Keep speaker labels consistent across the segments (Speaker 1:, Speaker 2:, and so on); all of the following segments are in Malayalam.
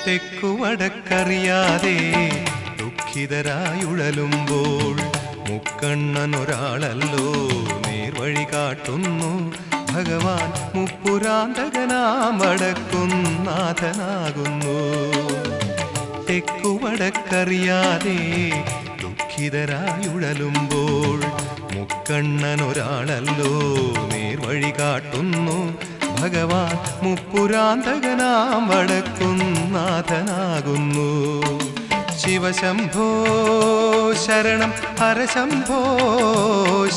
Speaker 1: തെക്കുവടക്കറിയാതെ ദുഃഖിതരായുഴലുമ്പോൾ മുക്കണ്ണനൊരാളല്ലോ നേർവഴി കാട്ടുന്നു ഭഗവാൻ. മുപ്പുരാന്തകനാം വടക്കുംനാഥനാകുന്നു. തെക്കുവടക്കറിയാതെ ദുഃഖിതരായുഴലുമ്പോൾ മുക്കണ്ണനൊരാളല്ലോ നേർവഴി കാട്ടുന്നു ഭഗവാൻ. മുപ്പുരാന്തകനാം വടക്കുംനാഥനാകുന്നു. ശിവശംഭോ ശരണം ഹരശംഭോ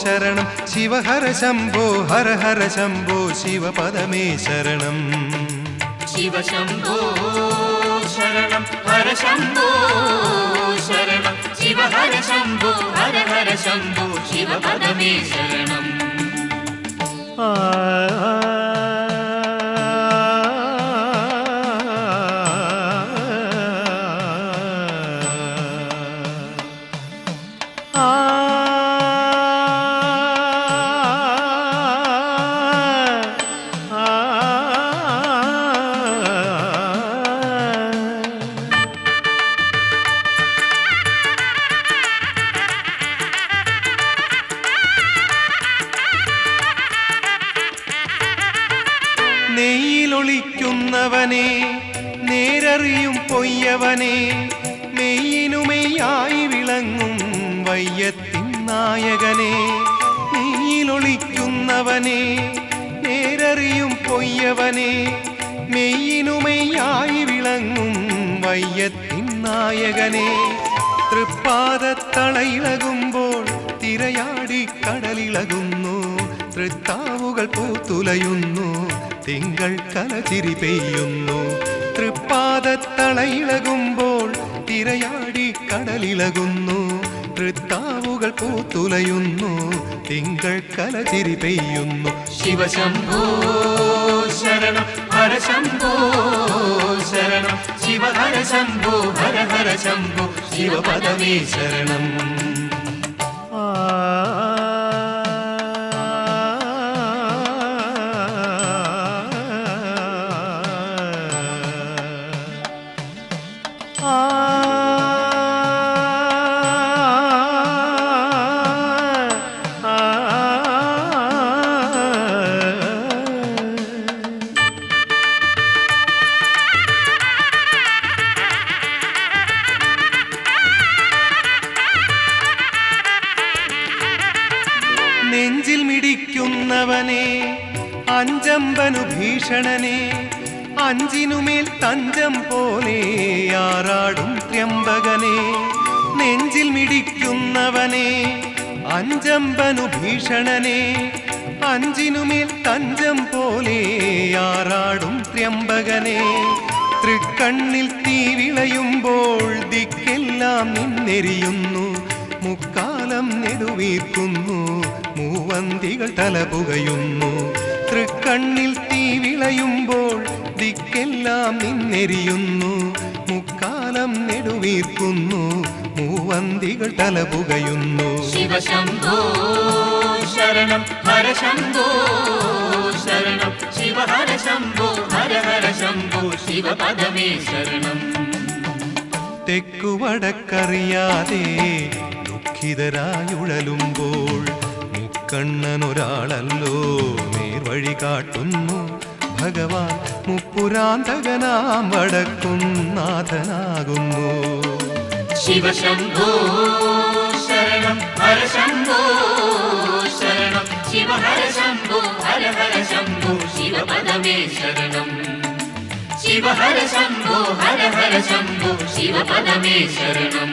Speaker 1: ശരണം ശിവഹര ശംഭോ ഹര ഹര ശംഭോ ശിവപദമേ ശരണം.
Speaker 2: ശിവശംഭോ ശരണം ഹരശംഭോ ശരണം ശിവഹര ശംഭോ ഹര ഹര ശംഭോ ശിവപദമേ ശരണം.
Speaker 1: നെയ്യിലൊളിക്കുന്നവനെ നേരറിയും പൊയ്യവനെ മെയ്യിനുമെയ്യായി വിളങ്ങും വയ്യത്തിൻ നായകനെ. നെയ്യിലൊളിക്കുന്നവനെ നേരറിയും പൊയ്യവനെ മെയ്യിനുമെയ്യായി വിളങ്ങും വയ്യത്തിൻ നായകനെ. തൃപ്പാദത്തളയിളകുമ്പോൾ തിരയാടി കടലിളകുന്നു. തൃത്താവുകൾ പൂത്തുലയുന്നു തിങ്കൾ കലചിരി പെയ്യുന്നു. തൃപ്പാദത്തളയിളകുമ്പോൾ തിരയാടി കടലിളകുന്നു. തൃത്താവുകൾ പൂത്തുലയുന്നു തിങ്കൾ കലചിരി പെയ്യുന്നു.
Speaker 2: ശിവശംഭോ ശരണം ഹരശംഭോ ശരണം ശിവഹര ശംഭോ ഹര ഹര ശംഭോ ശിവപദമേ ശരണം.
Speaker 1: നെഞ്ചിൽ മിടിക്കുന്നവനെ അഞ്ചമ്പനു ഭീഷണനെ അഞ്ചിനുമേൽ തഞ്ചം പോലെ ആറാടും ത്രയംബകനെ. നെഞ്ചിൽ മിടിക്കുന്നവനെ അഞ്ചമ്പനു ഭീഷണനെ അഞ്ചിനുമേൽ തഞ്ചം പോലെ ആറാടും ത്രയംബകനെ. തൃക്കണ്ണിൽ തീ വിളയുമ്പോൾ ദിക്കെല്ലാം നിന്നെരിയുന്നു. മുക്കാലം നെടുവീർക്കുന്നു മൂവന്തികൾ തലപുകയുന്നു. തൃക്കണ്ണിൽ തീ വിളയുമ്പോൾ ദിക്കെല്ലാം നിന്നെരിയുന്നു. മുക്കാലം നെടുവീർക്കുന്നു മൂവന്തികൾ തലപുകയുന്നു.
Speaker 2: ശിവശംഭോ ശരണം ഹരശംഭോ ശരണം ശിവഹര ശംഭോ ഹര ഹര ശംഭോ ശിവപദമേ ശരണം.
Speaker 1: തെക്കുവടക്കറിയാതെ ദുഃഖിതരായുഴലുമ്പോൾ മുക്കണ്ണനൊരാളല്ലോ നേർവഴി കാട്ടുന്നു ഭഗവാൻ. മുപ്പുരാന്തകനാം വടക്കുംനാഥനാകുന്നു.
Speaker 2: ശിവശംഭോ ശരണം ഹരശംഭോ ശരണം ശിവഹര ശംഭോ ഹര ഹര ശംഭോ ശിവപദമേ ശരണം. ശിവഹര ശംഭോ ഹര ഹര ശംഭോ ശിവപദമേ ശരണം.